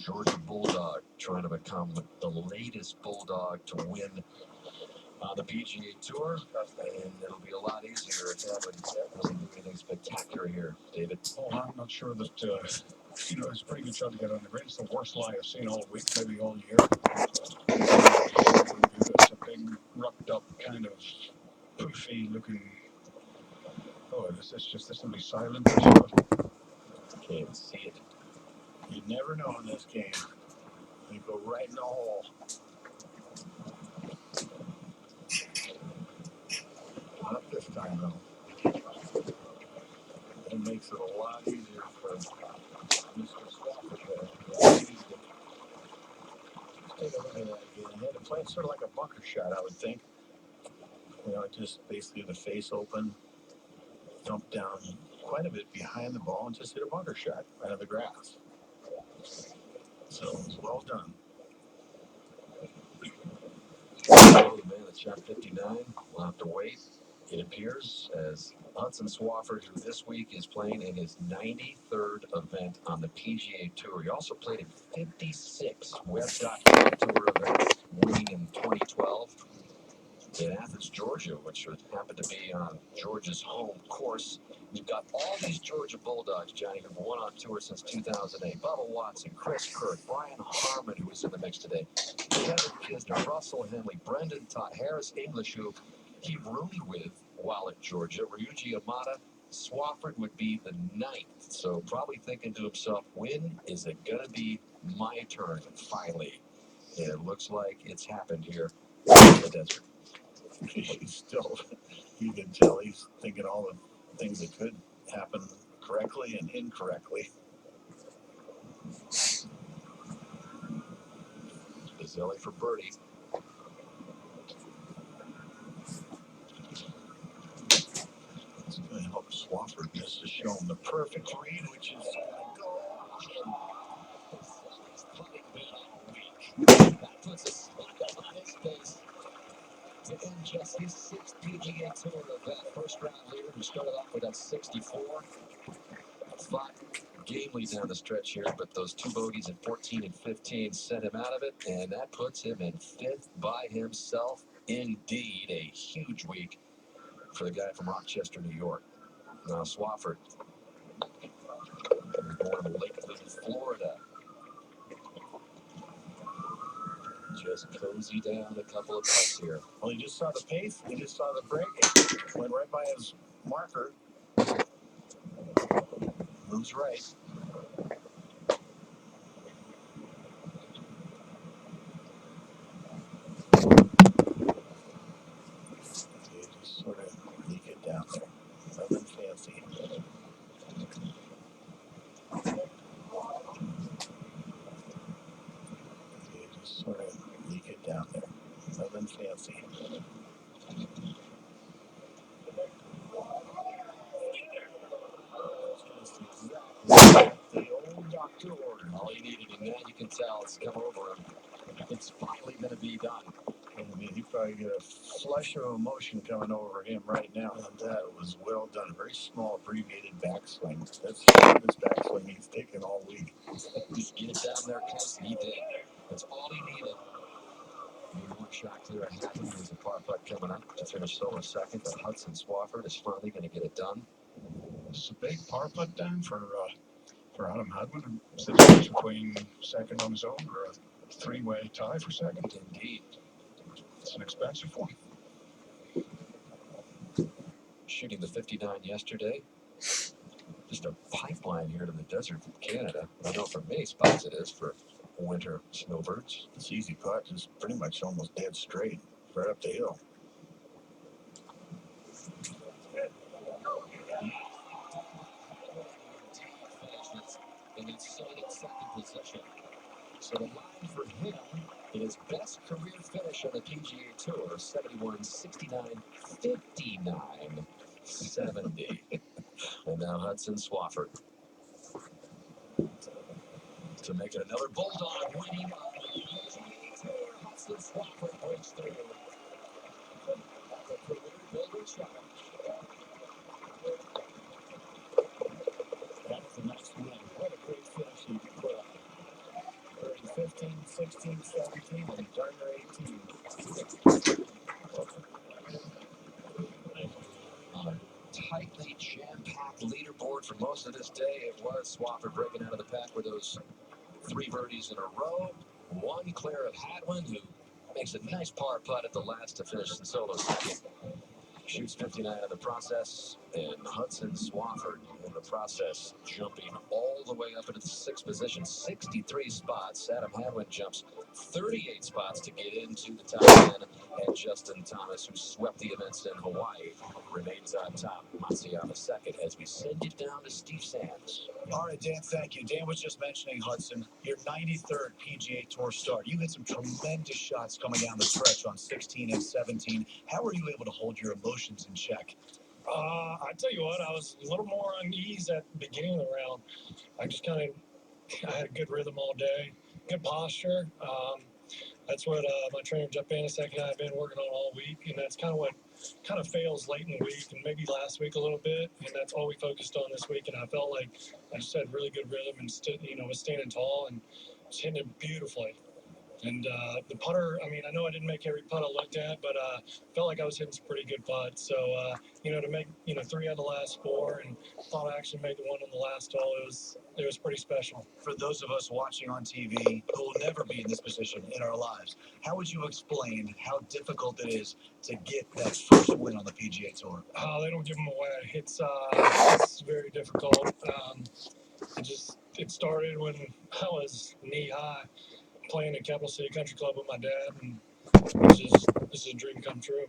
Georgia Bulldog trying to become the latest Bulldog to win the PGA Tour, and it'll be a lot easier if Evan doesn't do anything spectacular here, David. Oh, I'm not sure that, it's a pretty good shot to get on the green. It's the worst lie I've seen all week, maybe all year. It's a big, rucked up, kind of poofy looking. Oh, is this going to be silent? Can't even see it. You never know in this game. You go right in the hole. Not this time, though. It makes it a lot easier for Mr. Swafford there. Take a look at that again. He had to play it sort of like a bunker shot, I would think. Just basically the face open, dump down quite a bit behind the ball, and just hit a bunker shot out of the grass. So it was well done. Oh, the man at shot 59 will have to wait, it appears, as Hudson Swafford, who this week is playing in his 93rd event on the PGA Tour. He also played in 56 Web.com Tour events, winning in 2012 in Athens, Georgia, which would happen to be on Georgia's home course. You've got all these Georgia Bulldogs, Johnny, who've won on tour since 2008. Bubba Watson, Chris Kirk, Brian Harmon, who is in the mix today, Kevin Kisner, Russell Henley, Brendan Todd, Harris English, who he roomed with while at Georgia, Ryuji Yamada. Swafford would be the ninth, so probably thinking to himself, when is it going to be my turn finally? And it looks like it's happened here in the desert. He's still, you can tell he's thinking all the things that could happen correctly and incorrectly. Zilli for birdie. It's going to help Swafford just to show him the perfect read, which is That puts a smile on his face to end just his sixth PGA Tour event. First round leader who started off with that 64. Fought gamely down the stretch here, but those two bogeys at 14 and 15 sent him out of it, and that puts him in fifth by himself. Indeed, a huge week for the guy from Rochester, New York. Now, Swafford was born in Lakeland, Florida. Just cozy down a couple of putts here. Well, he just saw the pace. He just saw the break. Went right by his marker. Moves right. He just sort of leak it down there. Nothing fancy. He just sort of leak it down there. Nothing fancy. The old doctor order. All he needed, and now you can tell it's come over him. It's finally going to be done. I mean, he probably get a flush of emotion coming over him right now. And that was well done. A very small, abbreviated backswing. That's the backswing he's taken all week. Just get it down there close. He did. That's all he needed. Maybe one shot clear of happening. There's a par putt coming up to finish solo second, but Hudson Swafford is finally going to get it done. It's a big par putt down for Adam Hadwin. Sits between second on his own or a three-way tie for second. Indeed. It's an expensive one. Shooting the 59 yesterday. Just a pipeline here to the desert from Canada. I know for me, spots it is for winter snowbirds. It's easy putt, just pretty much almost dead straight, right up the hill. In its solid second position. So the line for him in his best career finish on the PGA Tour, 71, 69, 59, 70. And now Hudson Swafford to make it another Bulldog winning on the PGA Tour. Hudson Swafford breaks through. The career builder challenge. That's a nice win. What a great finish he put on. 15, 16, 17, and he turned her 18. Tightly jam-packed leaderboard for most of this day. It was Swafford breaking out of the pack with those 3 birdies in a row. 1 clear of Hadwin, who makes a nice par putt at the last to finish the solo second. Shoots 59 in the process, and Hudson Swafford in the process jumping all the way up into the 6th position, 63 spots. Adam Hadwin jumps 38 spots to get into the top 10, and Justin Thomas, who swept the events in Hawaii, remains on top. Matsuyama second as we send you down to Steve Sands. All right, Dan, thank you. Dan was just mentioning, Hudson, your 93rd PGA Tour start. You had some tremendous shots coming down the stretch on 16 and 17. How were you able to hold your emotions in check? I tell you what, I was a little more uneasy at the beginning of the round. I had a good rhythm all day, good posture. That's what my trainer Jeff Banasek and I have been working on all week, and that's kind of what kind of fails late in the week and maybe last week a little bit, and that's all we focused on this week. And I felt like I just had really good rhythm and was standing tall and was hitting it beautifully. And the putter, I mean, I know I didn't make every putt I looked at, but felt like I was hitting some pretty good putts. So, to make, 3 out of the last 4 and thought I actually made the one on the last hole, it was pretty special. For those of us watching on TV who will never be in this position in our lives, how would you explain how difficult it is to get that first win on the PGA Tour? They don't give them away. It's very difficult. It started when I was knee high, playing at Capital City Country Club with my dad, and this is a dream come true.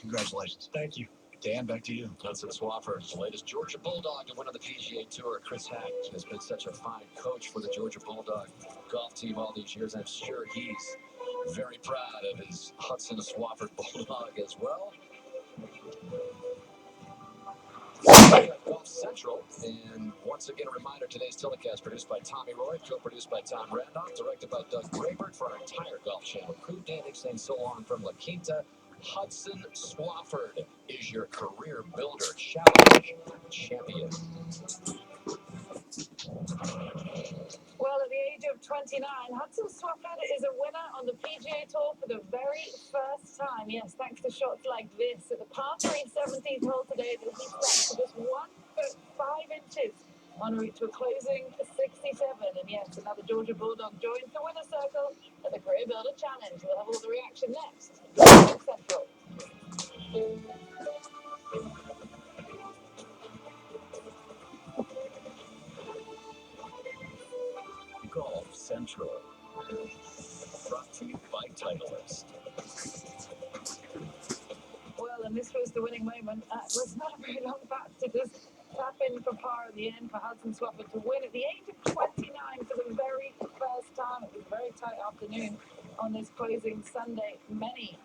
Congratulations. Thank you. Dan, back to you. Hudson Swafford, the latest Georgia Bulldog to win on the PGA Tour. Chris Hack has been such a fine coach for the Georgia Bulldog golf team all these years. I'm sure he's very proud of his Hudson Swafford Bulldog as well. Golf Central, and once again a reminder, today's telecast produced by Tommy Roy, co-produced by Tom Randolph, directed by Doug Graybert for our entire Golf Channel crew. Dan Hicks saying so long from La Quinta. Hudson Swafford is your career builder challenge champion. Well, at the age of 29, Hudson Swafford is a winner on the PGA Tour for the very first time. Yes, thanks to shots like this at the par 3 17th hole today that he slapped to just 1 foot 5 inches en route to a closing 67. And yes, another Georgia Bulldog joins the winner's circle at the Career Builder Challenge. We'll have all the reaction next. Golf Central. Golf Central, brought to you by Titleist. Well, and this was the winning moment. It was not a very long putt to just tap in for par at the end for Hudson Swafford to win at the age of 29 for the very first time. It was a very tight afternoon on this closing Sunday. Many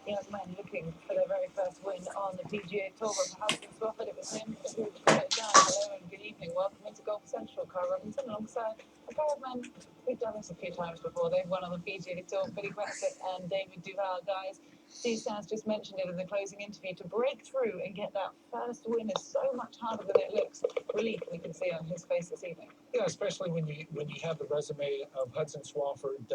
young men looking for their very first win on the PGA Tour. But for Hudson Swafford, it was him who got it done. Hello and good evening. Welcome into Golf Central. Carl Robinson alongside a pair of men. We've done this a few times before. They've won on the PGA Tour. Billy Brackett and David Duval, guys. Steve Sands just mentioned it in the closing interview. To break through and get that first win is so much harder than it looks. Relief we can see on his face this evening. Yeah, especially when you have the resume of Hudson Swafford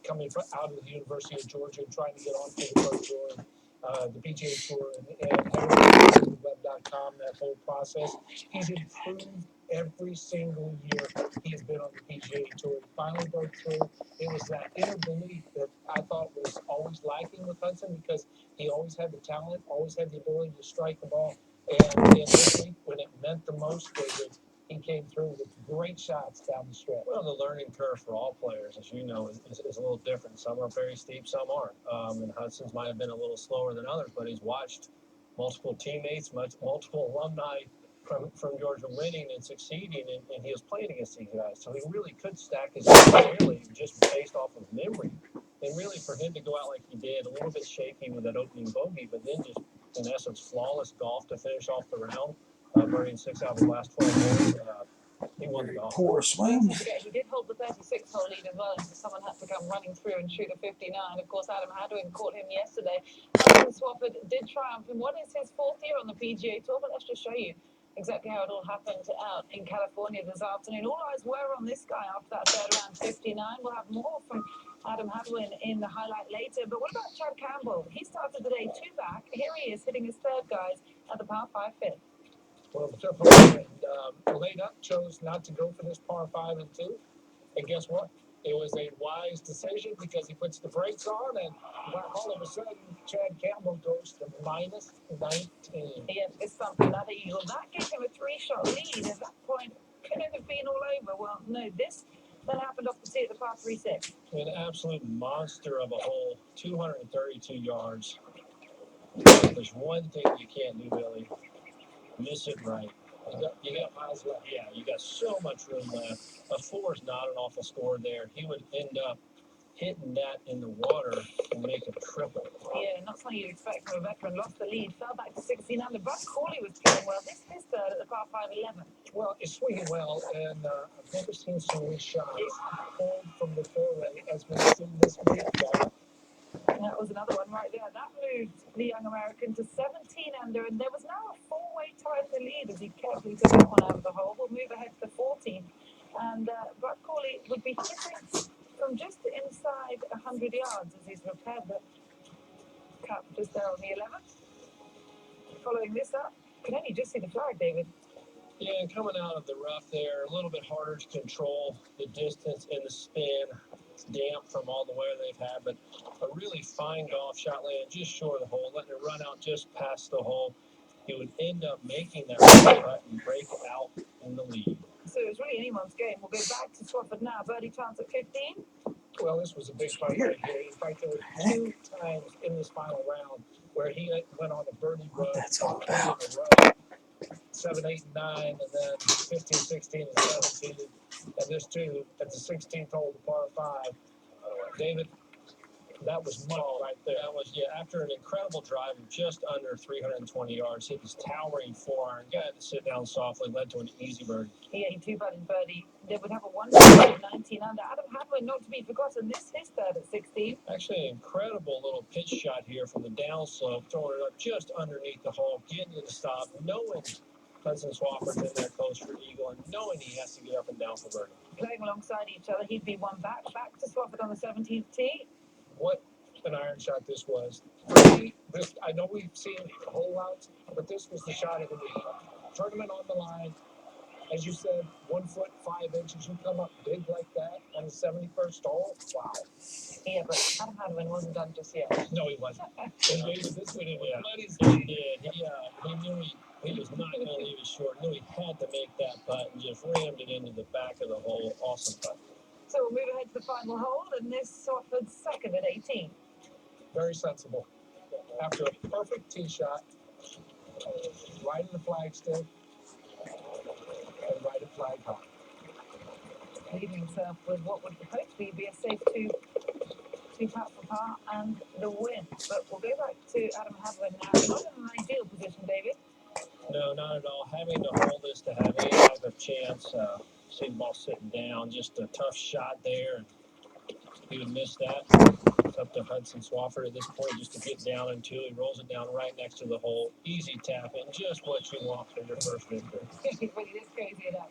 coming out of the University of Georgia and trying to get onto the Pro Tour, the PGA Tour, and everything, web.com, that whole process. He's improved every single year he has been on the PGA Tour. He finally broke through. It was that inner belief that I thought was always lacking with Hudson, because he always had the talent, always had the ability to strike the ball. And this week, when it meant the most, he came through with great shots down the stretch. Well, the learning curve for all players, as you know, is a little different. Some are very steep, some aren't. And Hudson's might have been a little slower than others, but he's watched multiple teammates, multiple alumni from Georgia winning and succeeding, and he was playing against these guys. So he really could stack his fairly just based off of memory. And really, for him to go out like he did, a little bit shaky with that opening bogey, but then just, in essence, flawless golf to finish off the round, birdieing 6 out of his last 12 holes. He won the golf. Poor swing. He did hold the 36-hole lead as well, so someone had to come running through and shoot a 59. Of course, Adam Hadwin caught him yesterday. Hudson Swafford did triumph, and what is his 4th year on the PGA Tour? But let's just show you exactly how it all happened out in California this afternoon. All eyes were on this guy after that third round 59. We'll have more from Adam Hadwin in the highlight later. But what about Chad Campbell? He started the day two back. Here he is hitting his third guys at the par 5 fifth. Well, the tough one, laid up, chose not to go for this par 5 and 2. And guess what? It was a wise decision because he puts the brakes on, and all of a sudden, Chad Campbell goes to minus 19. Yeah, it's something that eagle. That gave him a 3-shot lead. At that point, could it have been all over? Well, no, this then happened off the tee at the par 3-6. An absolute monster of a hole, 232 yards. There's one thing you can't do, Billy. Miss it right. You got miles left. Yeah, you got so much room left. A 4 is not an awful score there. He would end up hitting that in the water and make a triple. Yeah, not something you'd expect from a veteran. Lost the lead, fell back to 16 under. Bud Cauley was playing well. This is his third at the par 5 11. Well, it's swinging well, and I've never seen so many shots pulled from the fairway as we've seen this week. And that was another one right there. That moved the young American to 17 under, and there was now a 4-way tie for the lead as he carefully took that one out of the hole. We'll move ahead to 14, and Bud Cauley would be hitting from just inside 100 yards as he's repaired the cup just there on the 11th. Following this up, can only just see the flag, David. Yeah, and coming out of the rough there, a little bit harder to control the distance and the spin. It's damp from all the weather they've had, but a really fine golf shot landed just short of the hole, letting it run out just past the hole. He would end up making that putt and break out in the lead. So it was really anyone's game. We'll go back to Swafford now. Birdie chance at 15. Well, this was a big fight right here. In fact, there were 2 times in this final round where he went on a birdie run. That's all about. 7, 8, and 9, and then 15, 16, and 17. And this too, at the 16th hole, the par 5. David, that was money right there. That was, yeah, after an incredible drive of just under 320 yards, hit his towering 4-iron, got to sit down softly, led to an easy birdie. Yeah, he two-putted birdie. They would have a 1-19 under. Adam Hadwin, not to be forgotten, this his third at 16. Actually, an incredible little pitch shot here from the downslope, throwing it up just underneath the hole, getting it to stop, knowing Hudson Swafford's in there close for eagle, and knowing he has to get up and down for birdie. Playing alongside each other, he'd be one back to Swafford on the 17th tee. What an iron shot this was. This, I know we've seen hole outs, but this was the shot of the week. Tournament on the line. As you said, 1 foot 5 inches. You come up big like that on the 71st hole. Wow. Yeah, but Adam Hadwin wasn't done just yet. No, he wasn't. And David, this one, he did. He knew he was not going to leave it short. Knew he had to make that putt and just rammed it into the back of the hole. Awesome putt. So we'll move ahead to the final hole, and this Swafford's second at 18. Very sensible. After a perfect tee shot, right in the flagstick, and right at flag high. Leaving himself with what would hopefully be a safe two putt for par and the win. But we'll go back to Adam Hadwin now. Not in an ideal position, David. No, not at all. Having to hold this to have any type of chance. See the ball sitting down. Just a tough shot there. And he would miss that. It's up to Hudson Swafford at this point just to get down into. He rolls it down right next to the hole. Easy tap in. Just what you want for your first victory. But it is crazy enough.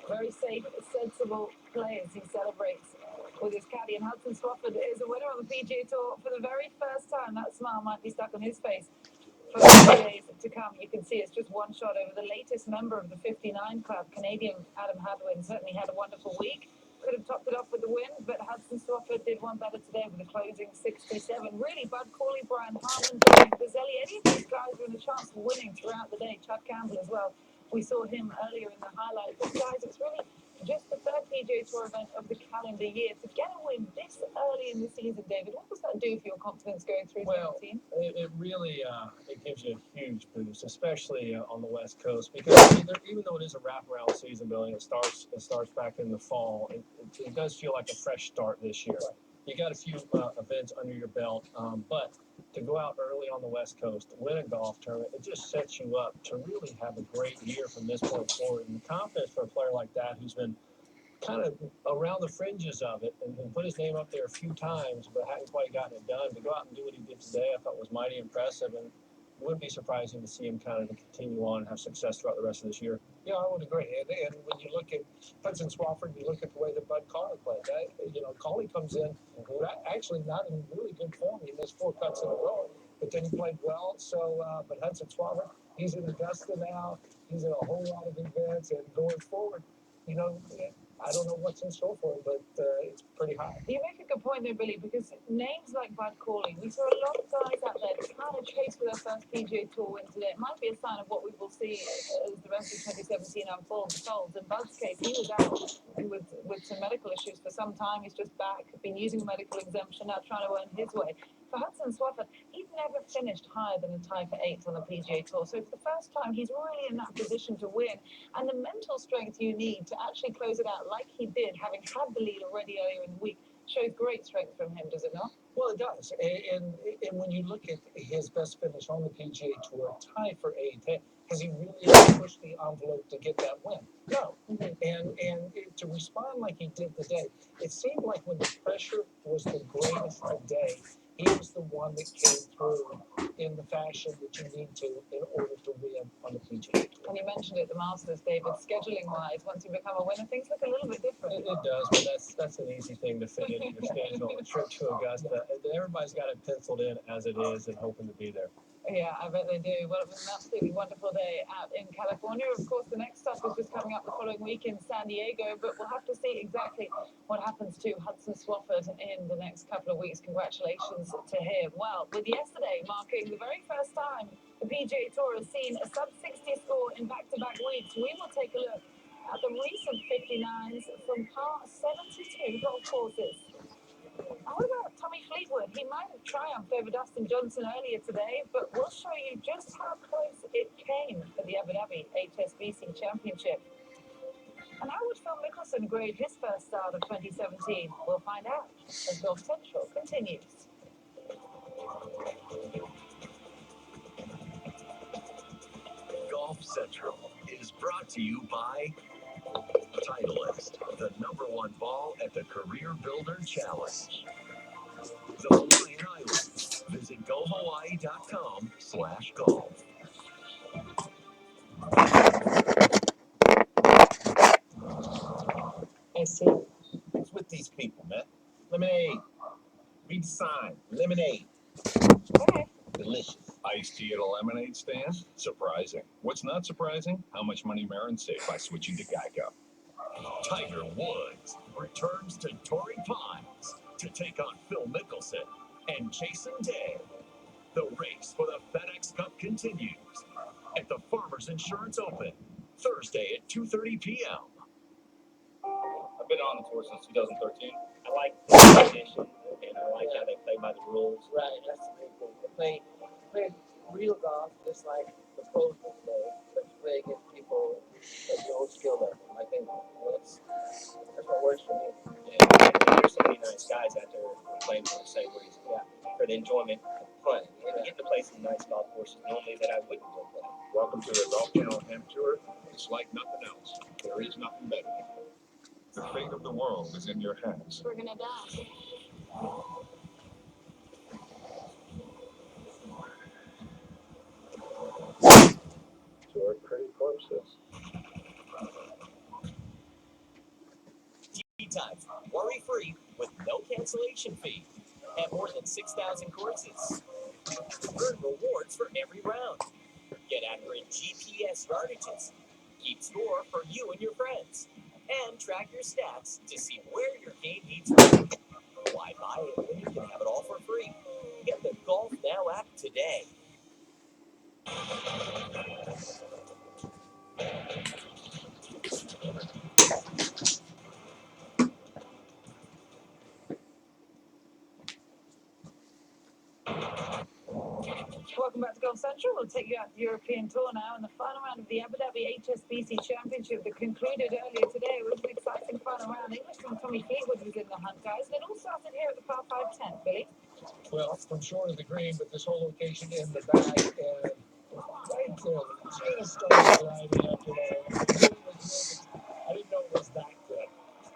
Very safe, sensible play as he celebrates with his caddy. And Hudson Swafford is a winner on the PGA Tour for the very first time. That smile might be stuck on his face for the days to come. You can see it's just one shot over the latest member of the 59 Club, Canadian Adam Hadwin. Certainly had a wonderful week. Could have topped it off with the win, but Hudson Swafford did one better today with a closing 67. Really, Bud Cauley, Brian Harman, Dominic Gazzelli, any of these guys were in a chance of winning throughout the day. Chad Campbell as well. We saw him earlier in the highlight. But guys, it's really just the third PGA Tour event of the calendar year. To get a win this early in the season, David, what does that do for your confidence going through 2019? It really it gives you a huge boost, especially on the West Coast, because even though it is a wraparound season, Billy, it starts back in the fall. It does feel like a fresh start this year. You got a few events under your belt, but to go out early on the West Coast, to win a golf tournament, it just sets you up to really have a great year from this point forward. And the confidence for a player like that who's been kind of around the fringes of it and put his name up there a few times, but hadn't quite gotten it done, to go out and do what he did today, I thought was mighty impressive. And would be surprising to see him kind of continue on and have success throughout the rest of this year. Yeah, I would agree. And when you look at Hudson Swafford, you look at the way that Bud Cauley played. Cauley comes in actually not in really good form. He missed 4 cuts in a row, but then he played well. So, but Hudson Swafford, he's in Augusta now. He's in a whole lot of events, and going forward, I don't know what's in store for him, but it's pretty high. You make a good point there, Billy, because names like Bud Cauley, we saw a lot of guys out there trying to chase for their first PGA Tour win today. It might be a sign of what we will see as the rest of 2017 unfolds. In Bud's case, he was out with some medical issues for some time. He's just back, been using a medical exemption, now trying to earn his way. For Hudson Swafford, he's never finished higher than a tie for 8 on the PGA Tour. So for the first time, he's really in that position to win. And the mental strength you need to actually close it out like he did, having had the lead already earlier in the week, shows great strength from him, does it not? Well, it does. And when you look at his best finish on the PGA Tour, tie for 8, has he really pushed the envelope to get that win? No. And to respond like he did today, it seemed like when the pressure was the greatest today, he was the one that came through in the fashion that you need to in order to win on the PGA Tour. And you mentioned it, the Masters, David, scheduling-wise, once you become a winner, things look a little bit different. It does, but that's an easy thing to fit into your schedule. A trip to Augusta, everybody's got it penciled in as it is and hoping to be there. Yeah, I bet they do. Well, it was an absolutely wonderful day out in California. Of course, the next stop is just coming up the following week in San Diego, but we'll have to see exactly what happens to Hudson Swafford in the next couple of weeks. Congratulations to him. Well, with yesterday marking the very first time the PGA Tour has seen a sub-60 score in back-to-back weeks, we will take a look at the recent 59s from par 72 golf courses. How about Tommy Fleetwood? He might have triumphed over Dustin Johnson earlier today, but we'll show you just how close it came for the Abu Dhabi HSBC Championship. And how would Phil Mickelson grade his first start of 2017? We'll find out as Golf Central continues. Golf Central is brought to you by Titleist, the #1 ball at the Career Builder Challenge. The Hawaiian Islands. Visit gohawaii.com/golf. I see. What's with these people, man? Lemonade. Read the sign. Lemonade. Okay. Delicious. Iced tea at a lemonade stand? Surprising. What's not surprising? How much money Marin saved by switching to Geico. Tiger Woods returns to Torrey Pines to take on Phil Mickelson and Jason Day. The race for the FedEx Cup continues at the Farmers Insurance Open, Thursday at 2:30 p.m. I've been on the tour since 2013. I like the competition, and I like how they play by the rules. Right, that's the big thing. They play real golf just like the pros will play, but you play against people at your own skill level. I think that's what works for me. And there's so many nice guys out there playing for the same reason. Yeah, for the enjoyment of fun. And you get to play some nice golf courses normally that I wouldn't go play. Welcome to the Golf Channel Hemp Tour. It's like nothing else. There is nothing better. The fate of the world is in your hands. We're gonna die. Tour pretty corpses. Tee Times, worry-free with no cancellation fee at more than 6,000 courses. Earn rewards for every round. Get accurate GPS yardages. Keep score for you and your friends. And track your stats to see where your game needs to be. Why buy it when you can have it all for free? Get the Golf Now app today. Welcome back to Golf Central. We'll take you out to the European Tour now, and the final round of the Abu Dhabi HSBC Championship that concluded earlier today was an exciting final round. Englishman Tommy Fleetwood was in the hunt, guys, and it all started here at the par 5 10, Billy. Well, from short of the green, but this whole location in the back, and right there, just started driving up, I didn't know it was that good.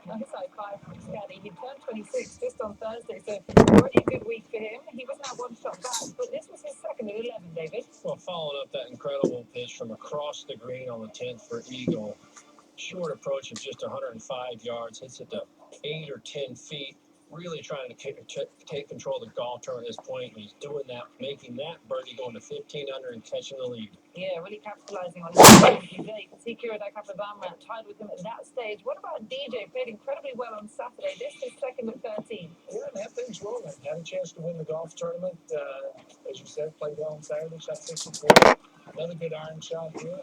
Nice high five from his caddy. He turned 26 just on Thursday, so already a good week for him. He was now one shot back, but this was his second at 11, David. Well, following up that incredible pitch from across the green on the 10th for Eagle. Short approach of just 105 yards, hits it to 8 or 10 feet. Really trying to take control of the golf tournament at this point, and he's doing that, making that birdie going to 15 under and catching the lead. Yeah, really capitalizing on his opportunity. Sekiro Dakapabama tied with him at that stage. What about DJ? Played incredibly well on Saturday. This is second at 13. Yeah, that thing's rolling. Had a chance to win the golf tournament. As you said, played well on Saturday, shot 64. Another good iron shot here.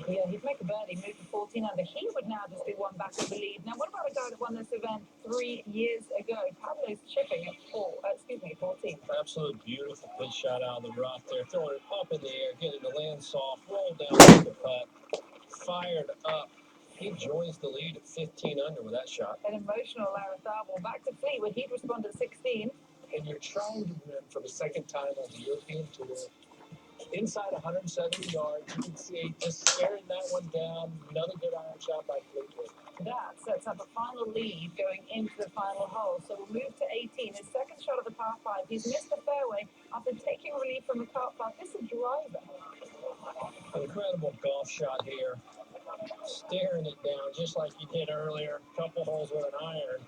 Yeah, he'd make a birdie, move to 14 under. He would now just be one back of the lead. Now, what about a guy that won this event 3 years ago? Pablo's chipping at 14. Absolute beautiful pitch shot out of the rough there, throwing it up in the air, getting the land soft, roll down with the putt, fired up. He joins the lead at 15 under with that shot. An emotional Larrathable. Back to Fleetwood. He'd respond at 16. And you're trying to win for the second time on the European Tour. Inside 170 yards, you can see just staring that one down. Another good iron shot by Fleetwood. That sets up a final lead going into the final hole. So we'll move to 18. His second shot of the par 5. He's missed the fairway after taking relief from the car park. This is a driver. Incredible golf shot here. Staring it down just like he did earlier. Couple holes with an iron.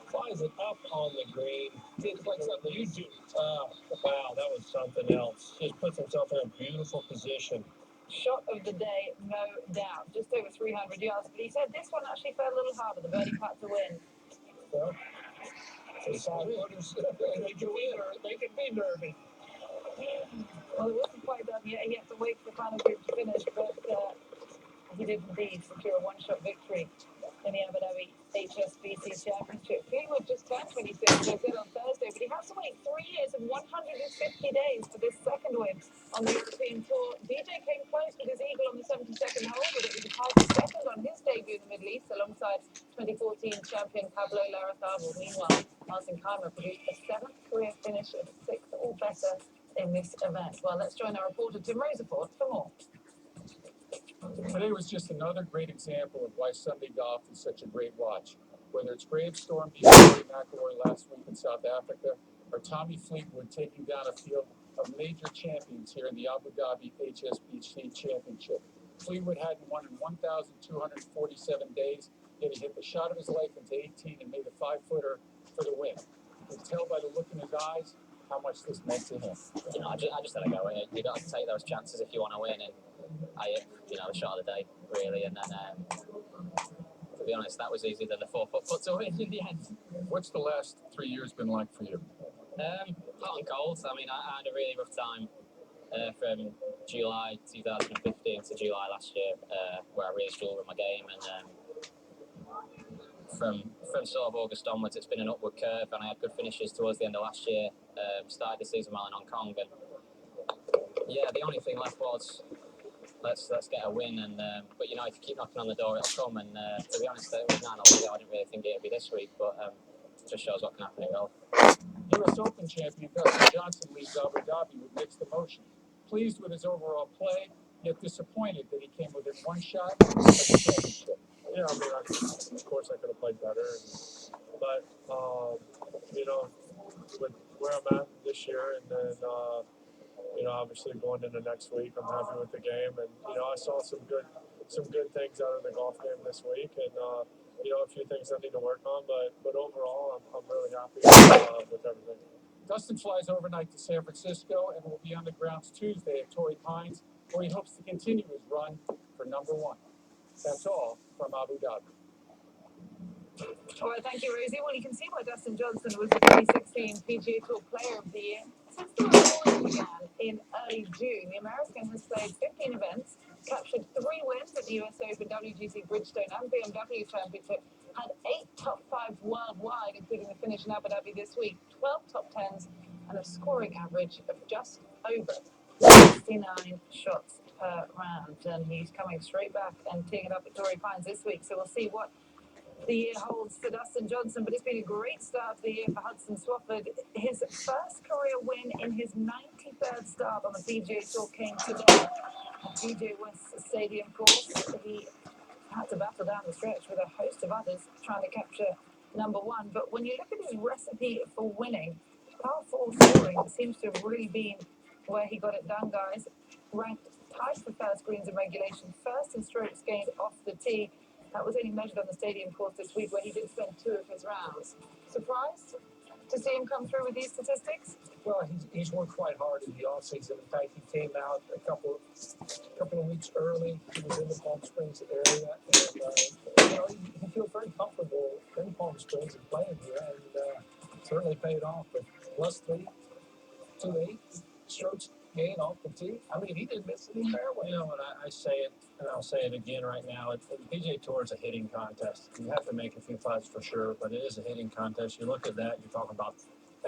Flies it up on the green. It's like something you do. Wow, that was something else. Just puts himself in a beautiful position. Shot of the day, no doubt. Just over 300 yards. But he said this one actually fell a little harder. The birdie putt to win. Well, the side voters, they can be nervy. Well, it wasn't quite done yet. He had to wait for the final group to finish. But he did indeed secure a one-shot victory in the Abu Dhabi HSBC Championship. Fleetwood just turned 26, they said on Thursday, but he has to wait 3 years and 150 days for this second win on the European Tour. DJ came close with his eagle on the 72nd hole, but it was a tied second on his debut in the Middle East alongside 2014 champion Pablo Larrathable. Meanwhile, Martin Kaymer produced a 7th career finish of 6th or better in this event. Well, let's join our reporter Tim Roseport for more. Today was just another great example of why Sunday golf is such a great watch. Whether it's Gravestorm beating Rory McIlroy last week in South Africa, or Tommy Fleetwood taking down a field of major champions here in the Abu Dhabi HSBC Championship. Fleetwood hadn't won in 1,247 days, yet he hit the shot of his life into 18 and made a 5-footer for the win. You can tell by the look in his eyes how much this meant to him. I just had to go in. You got to take those chances if you want to win, and I hit, the shot of the day, really, and then, to be honest, that was easier than the 4-foot putt to win in the end. What's the last 3 years been like for you? Hot and cold. I mean, I had a really rough time from July 2015 to July last year, where I really struggled with my game, and from sort of August onwards, it's been an upward curve, and I had good finishes towards the end of last year. Started the season well in Hong Kong, and yeah, the only thing left was let's get a win, and but if you keep knocking on the door, it'll come. And to be honest, it was 9 holes. I didn't really think it'd be this week, but it just shows what can happen in golf. U.S. Open champion Dustin Johnson leaves Abu Dhabi with mixed emotions. Pleased with his overall play, yet disappointed that he came within one shot of the championship. Yeah, I mean, of course I could have played better, but with where I'm at this year, and then obviously going into next week, I'm happy with the game, and I saw some good things out of the golf game this week, and a few things I need to work on, but overall I'm really happy with everything. Dustin flies overnight to San Francisco and will be on the grounds Tuesday at Torrey Pines, where he hopes to continue his run for #1. That's all from Abu Dhabi. All right, thank you, Rosie. Well, you can see why Dustin Johnson was the 2016 PGA Tour Player of the Year. Since the recording began in early June, the American has played 15 events, captured 3 wins at the US Open, WGC Bridgestone, and BMW Championship, had 8 top 5s worldwide, including the finish in Abu Dhabi this week, 12 top 10s, and a scoring average of just over 69 shots per round. And he's coming straight back and teeing it up at Torrey Pines this week, so we'll see what the year holds for Dustin Johnson, but it's been a great start to the year for Hudson Swafford. His first career win in his 93rd start on the PGA Tour came today at PGA West Stadium course. He had to battle down the stretch with a host of others trying to capture #1. But when you look at his recipe for winning, par 4 scoring seems to have really been where he got it done, guys. Ranked tied for first greens in regulation, first in strokes gained off the tee. That was only measured on the stadium course this week, where he did spend 2 of his rounds. Surprised to see him come through with these statistics? Well, he's worked quite hard in the offseason. In fact, he came out a couple of weeks early. He was in the Palm Springs area, and he feels very comfortable in Palm Springs and playing here, and certainly paid off. But plus 3.28 strokes gain off the tee. I mean, he didn't miss any fairway. You know, and I say it, and I'll say it again right now. The PGA Tour is a hitting contest. You have to make a few putts for sure, but it is a hitting contest. You look at that, you're talking about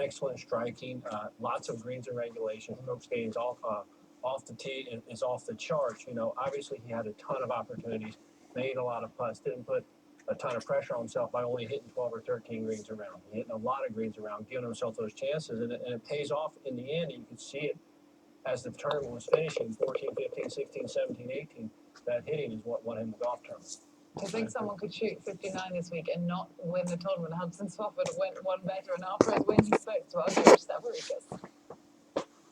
excellent striking, lots of greens in regulation. Strokes gains off the tee is off the charts. You know, obviously he had a ton of opportunities, made a lot of putts, didn't put a ton of pressure on himself by only hitting 12 or 13 greens around. Hitting a lot of greens around, giving himself those chances, and it pays off in the end. And you could see it as the tournament was finishing, 14, 15, 16, 17, 18. That hitting is what won him the golf tournament. I think someone could shoot 59 this week and not win the tournament. Hudson Swafford went one better, and after his win, he spoke to us, George Stavridis.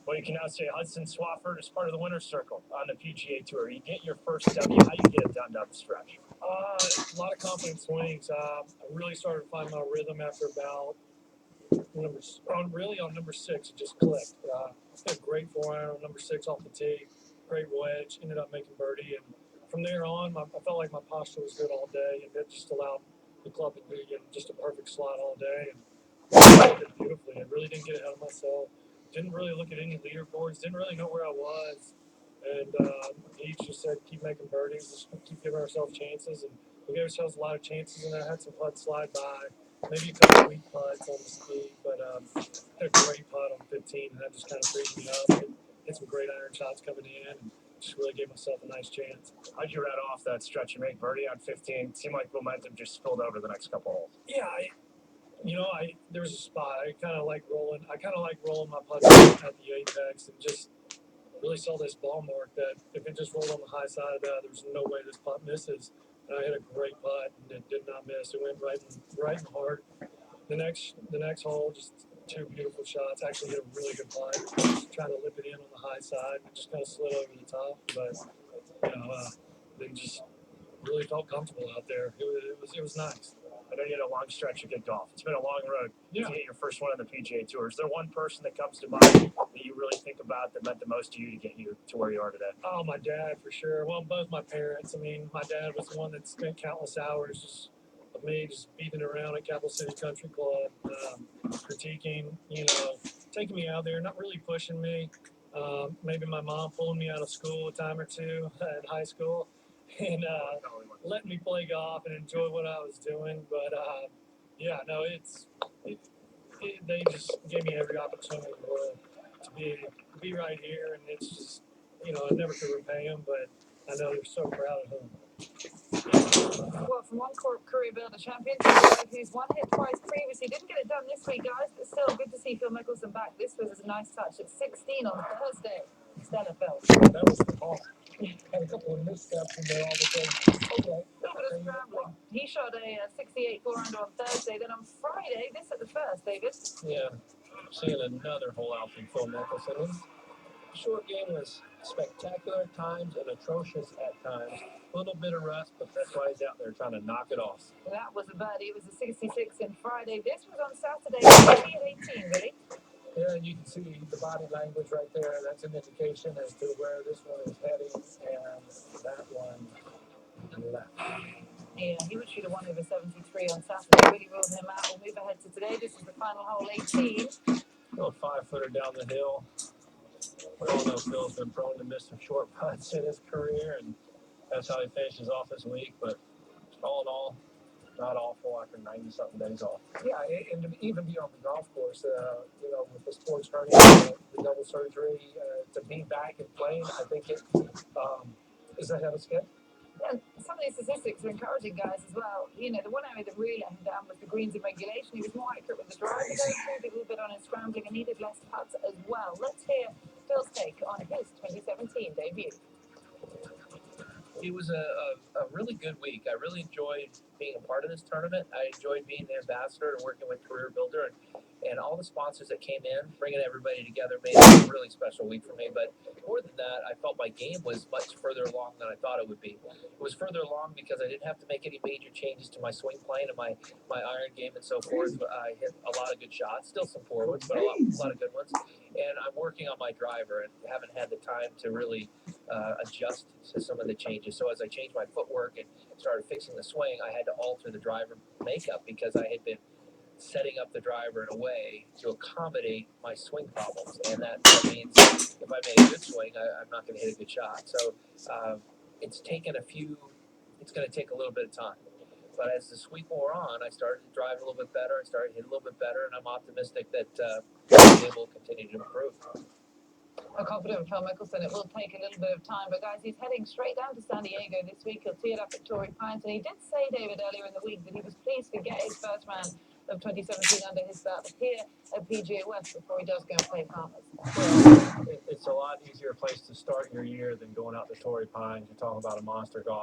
Well, you can now say Hudson Swafford is part of the winner's circle on the PGA Tour. You get your first W. How do you get it done down the stretch? A lot of confidence swings. I really started to find my rhythm after about on number 6. It just clicked. Hit a great forehand on number 6 off the tee. Great wedge. Ended up making birdie, and from there on, I felt like my posture was good all day, and it just allowed the club to be in just a perfect slot all day. And I did beautifully. I really didn't get ahead of myself. Didn't really look at any leaderboards. Didn't really know where I was. And he just said, keep making birdies, just keep giving ourselves chances. And we gave ourselves a lot of chances, and I had some putts slide by. Maybe a couple of weak putts on the ski, but had a great putt on 15, and that just kind of freed me up. And hit some great iron shots coming in, and just really gave myself a nice chance. How'd you rat off that stretch? You made birdie on 15. It seemed like momentum just spilled over the next couple holes. Yeah, there was a spot. I kind of like rolling my putts at the apex, and just really saw this ball mark that if it just rolled on the high side of that, there's no way this putt misses. And I hit a great putt, and it did not miss. It went right in the heart. The next hole, just 2 beautiful shots. Actually hit a really good putt. Trying to lip it in on the high side, and just kind of slid over the top. But then just really felt comfortable out there. It was nice. I know you had a long stretch of good golf. It's been a long road to get your first one on the PGA Tour. Is there one person that comes to mind that you really think about that meant the most to you to get you to where you are today? Oh, my dad, for sure. Well, both my parents. I mean, my dad was the one that spent countless hours just of me just beating around at Capital City Country Club, critiquing, taking me out there, not really pushing me. Maybe my mom pulling me out of school a time or two in high school, and letting me play golf and enjoy what I was doing. But they just gave me every opportunity to be right here, and it's just I never could repay them, but I know they're so proud of him. Well, from one career builder championship, who's won it twice previously, didn't get it done this week, guys, but still good to see Phil Mickelson back. This was a nice touch at 16 on Thursday. Stellar, Phil. That was the ball. Had a couple of missteps in there all the time. Okay. A little bit of scrambling. He shot a 68 4-under on Thursday. Then on Friday, this at the first, David. Yeah, seeing another hole out from Phil Mickelson. His short game was spectacular at times and atrocious at times. A little bit of rust, but that's why he's out there trying to knock it off. That was a birdie. It was a 66 in Friday. This was on Saturday. 18, really. Yeah, and you can see the body language right there. That's an indication as to where this one is heading, and that one left. Yeah, he would shoot a 1 over 73 on Saturday. Really ruled him out. We'll move ahead to today. This is the final hole, 18. Little 5-footer down the hill. We all know Phil's been prone to miss some short putts in his career, and that's how he finishes off his week. But all in all, not awful after 90-something days off. Yeah, and to even be on the golf course, with the sports hernia, the double surgery, to be back and playing, I think it is ahead of schedule. And some of these statistics are encouraging, guys, as well. The one area that really let him down was the greens in regulation. He was more accurate with the driver, though, improved a little bit on his scrambling, and needed less putts as well. Let's hear Phil's take on his 2017 debut. It was a really good week. I really enjoyed being a part of this tournament. I enjoyed being the ambassador and working with Career Builder and all the sponsors that came in, bringing everybody together made it a really special week for me. But more than that, I felt my game was much further along than I thought it would be. It was further along because I didn't have to make any major changes to my swing plane and my iron game and so forth. I hit a lot of good shots, still some poor ones, but a lot of good ones. And I'm working on my driver and haven't had the time to really adjust to some of the changes. So as I changed my footwork and started fixing the swing, I had to alter the driver makeup because I had been setting up the driver in a way to accommodate my swing problems. And that means if I made a good swing, I'm not going to hit a good shot. So it's taken it's going to take a little bit of time. But as the week wore on, I started to drive a little bit better. I started to hit a little bit better, and I'm optimistic that the game will continue to improve. I'm confident Phil Mickelson. It will take a little bit of time, but guys, he's heading straight down to San Diego this week. He'll tee it up at Torrey Pines, and he did say, David, earlier in the week that he was pleased to get his first round of 2017 under his belt here at PGA West before he does go and play Farmers. It's a lot easier place to start your year than going out to Torrey Pines. You're talking about a monster golf